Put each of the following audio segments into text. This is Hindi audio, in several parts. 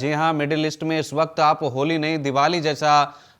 जी हाँ, मिडिल ईस्ट में इस वक्त आप होली नहीं दिवाली जैसा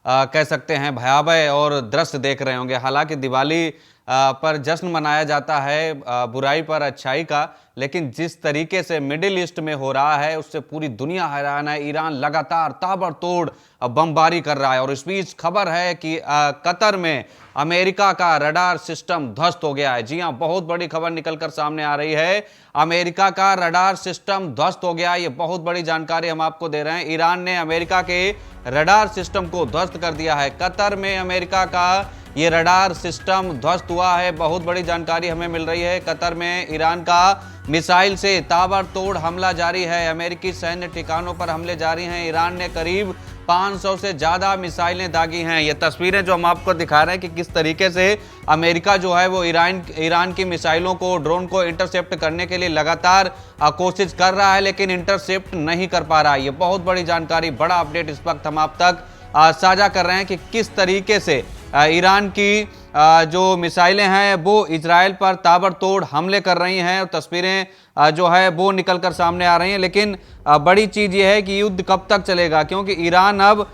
कह सकते हैं भयावह और दृश्य देख रहे होंगे। हालांकि दिवाली पर जश्न मनाया जाता है बुराई पर अच्छाई का, लेकिन जिस तरीके से मिडिल ईस्ट में हो रहा है उससे पूरी दुनिया हैरान है। ईरान लगातार ताबड़तोड़ बमबारी कर रहा है और इस बीच खबर है कि कतर में अमेरिका का रडार सिस्टम ध्वस्त हो गया है। जी हां, बहुत बड़ी खबर निकलकर सामने आ रही है। अमेरिका का रडार सिस्टम ध्वस्त हो गया। ये बहुत बड़ी जानकारी हम आपको दे रहे हैं। ईरान ने अमेरिका के रडार सिस्टम को ध्वस्त कर दिया है। कतर में अमेरिका का ये रडार सिस्टम ध्वस्त हुआ है। बहुत बड़ी जानकारी हमें मिल रही है। कतर में ईरान का मिसाइल से ताबड़तोड़ हमला जारी है। अमेरिकी सैन्य ठिकानों पर हमले जारी हैं। ईरान ने करीब 500 से ज्यादा मिसाइलें दागी हैं। ये तस्वीरें जो हम आपको दिखा रहे हैं कि किस तरीके से अमेरिका जो है वो ईरान की मिसाइलों को, ड्रोन को इंटरसेप्ट करने के लिए लगातार कोशिश कर रहा है, लेकिन इंटरसेप्ट नहीं कर पा रहा है। ये बहुत बड़ी जानकारी, बड़ा अपडेट इस वक्त हम आप तक साझा कर रहे हैं कि किस तरीके से ईरान की जो मिसाइलें हैं वो इजराइल पर ताबड़तोड़ हमले कर रही हैं और तस्वीरें जो है वो निकलकर सामने आ रही हैं। लेकिन बड़ी चीज़ ये है कि युद्ध कब तक चलेगा, क्योंकि ईरान अब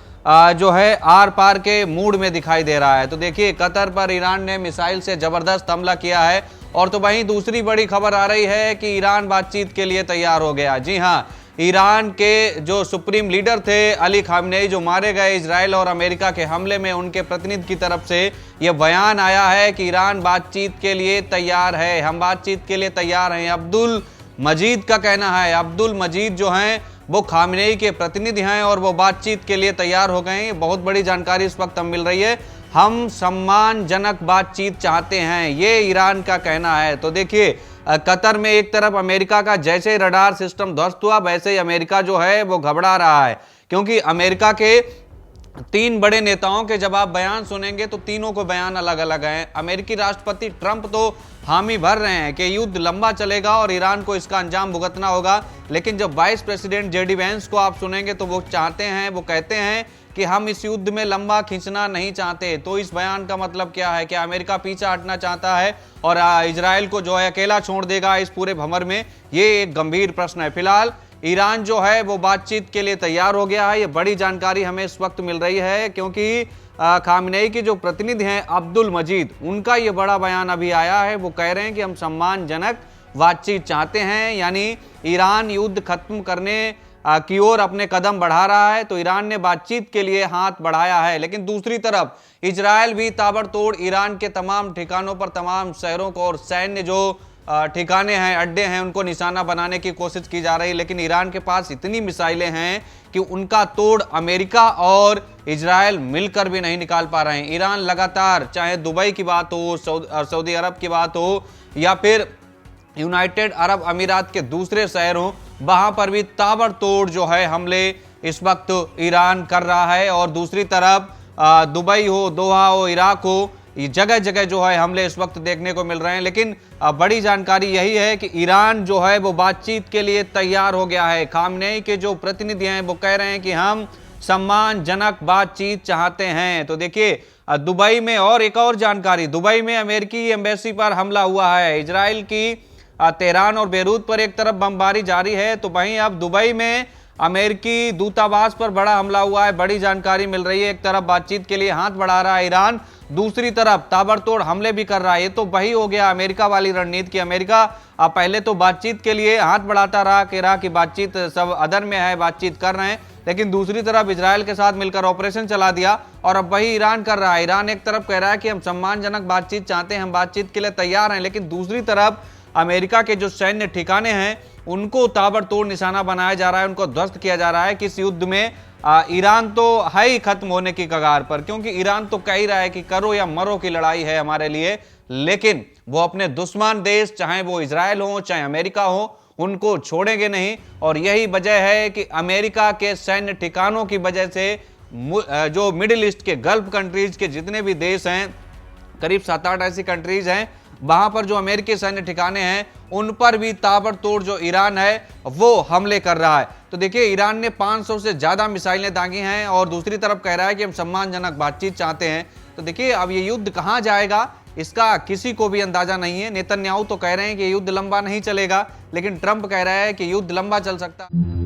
जो है आर पार के मूड में दिखाई दे रहा है। तो देखिए, कतर पर ईरान ने मिसाइल से जबरदस्त हमला किया है। और तो वहीं दूसरी बड़ी खबर आ रही है कि ईरान बातचीत के लिए तैयार हो गया। जी हाँ, ईरान के जो सुप्रीम लीडर थे अली खामनेई, जो मारे गए इजराइल और अमेरिका के हमले में, उनके प्रतिनिधि की तरफ से यह बयान आया है कि ईरान बातचीत के लिए तैयार है, हम बातचीत के लिए तैयार हैं। अब्दुल मजीद का कहना है, अब्दुल मजीद जो हैं वो खामनेई के प्रतिनिधि हैं और वो बातचीत के लिए तैयार हो गए हैं। बहुत बड़ी जानकारी इस वक्त हम मिल रही है। हम सम्मानजनक बातचीत चाहते हैं, ये ईरान का कहना है। तो देखिए, कतर में एक तरफ अमेरिका का जैसे ही रडार सिस्टम ध्वस्त हुआ, वैसे ही अमेरिका जो है वो घबरा रहा है, क्योंकि अमेरिका के 3 बड़े नेताओं के जब आप बयान सुनेंगे तो तीनों को बयान अलग अलग हैं। अमेरिकी राष्ट्रपति ट्रंप तो हामी भर रहे हैं कि युद्ध लंबा चलेगा और ईरान को इसका अंजाम भुगतना होगा, लेकिन जब वाइस प्रेसिडेंट जेडी वेंस को आप सुनेंगे तो वो चाहते हैं, वो कहते हैं कि हम इस युद्ध में लंबा खींचना नहीं चाहते। तो इस बयान का मतलब क्या है कि अमेरिका पीछे हटना चाहता है और इजराइल को जो है अकेला छोड़ देगा इस पूरे भंवर में? ये एक गंभीर प्रश्न है। फिलहाल ईरान जो है वो बातचीत के लिए तैयार हो गया है। ये बड़ी जानकारी हमें इस वक्त मिल रही है, क्योंकि खामनेई के जो प्रतिनिधि हैं अब्दुल मजीद, उनका ये बड़ा बयान अभी आया है। वो कह रहे हैं कि हम सम्मानजनक बातचीत चाहते हैं, यानी ईरान युद्ध खत्म करने की ओर अपने कदम बढ़ा रहा है। तो ईरान ने बातचीत के लिए हाथ बढ़ाया है, लेकिन दूसरी तरफ इजराइल भी ताबड़तोड़ ईरान के तमाम ठिकानों पर, तमाम शहरों को और सैन्य जो ठिकाने हैं, अड्डे हैं, उनको निशाना बनाने की कोशिश की जा रही है। लेकिन ईरान के पास इतनी मिसाइलें हैं कि उनका तोड़ अमेरिका और इजराइल मिलकर भी नहीं निकाल पा रहे हैं। ईरान लगातार, चाहे दुबई की बात हो, सऊदी अरब की बात हो या फिर यूनाइटेड अरब अमीरात के दूसरे शहर हों, वहां पर भी ताबड़तोड़ जो है हमले इस वक्त ईरान कर रहा है। और दूसरी तरफ दुबई हो, दोहा हो, इराक हो, जगह जगह जो है हमले इस वक्त देखने को मिल रहे हैं। लेकिन बड़ी जानकारी यही है कि ईरान जो है वो बातचीत के लिए तैयार हो गया है। खामनेई के जो प्रतिनिधि हैं वो कह रहे हैं कि हम सम्मानजनक बातचीत चाहते हैं। तो देखिए, दुबई में और एक और जानकारी, दुबई में अमेरिकी एम्बेसी पर हमला हुआ है। इजराइल की तेहरान और बेरूत पर एक तरफ बमबारी जारी है, तो वहीं अब दुबई में अमेरिकी दूतावास पर बड़ा हमला हुआ है। बड़ी जानकारी मिल रही है। एक तरफ बातचीत के लिए हाथ बढ़ा रहा है ईरान, दूसरी तरफ ताबड़तोड़ हमले भी कर रहा है। ये तो वही हो गया अमेरिका वाली रणनीति की अमेरिका पहले तो बातचीत के लिए हाथ बढ़ाता रहा, कह रहा कि बातचीत सब अदर में है, बातचीत कर रहे हैं, लेकिन दूसरी तरफ इजराइल के साथ मिलकर ऑपरेशन चला दिया और अब वही ईरान कर रहा है। ईरान एक तरफ कह रहा है कि हम सम्मानजनक बातचीत चाहते हैं, हम बातचीत के लिए तैयार हैं, लेकिन दूसरी तरफ अमेरिका के जो सैन्य ठिकाने हैं उनको ताबड़तोड़ निशाना बनाया जा रहा है, उनको ध्वस्त किया जा रहा है। कि इस युद्ध में ईरान तो है ही खत्म होने की कगार पर, क्योंकि ईरान तो कह ही रहा है कि करो या मरो की लड़ाई है हमारे लिए, लेकिन वो अपने दुश्मन देश, चाहे वो इजराइल हो चाहे अमेरिका हो, उनको छोड़ेंगे नहीं। और यही वजह है कि अमेरिका के सैन्य ठिकानों की वजह से जो मिडिल ईस्ट के गल्फ कंट्रीज के जितने भी देश हैं, करीब 7-8 ऐसी कंट्रीज हैं, वहां पर जो अमेरिकी सैन्य ठिकाने हैं उन पर भी ताबड़तोड़ जो ईरान है वो हमले कर रहा है। तो देखिए, ईरान ने 500 से ज्यादा मिसाइलें दागी हैं और दूसरी तरफ कह रहा है कि हम सम्मानजनक बातचीत चाहते हैं। तो देखिए, अब ये युद्ध कहां जाएगा इसका किसी को भी अंदाजा नहीं है। नेतन्याहू तो कह रहे हैं कि युद्ध लंबा नहीं चलेगा, लेकिन ट्रंप कह रहा है कि युद्ध लंबा चल सकता है।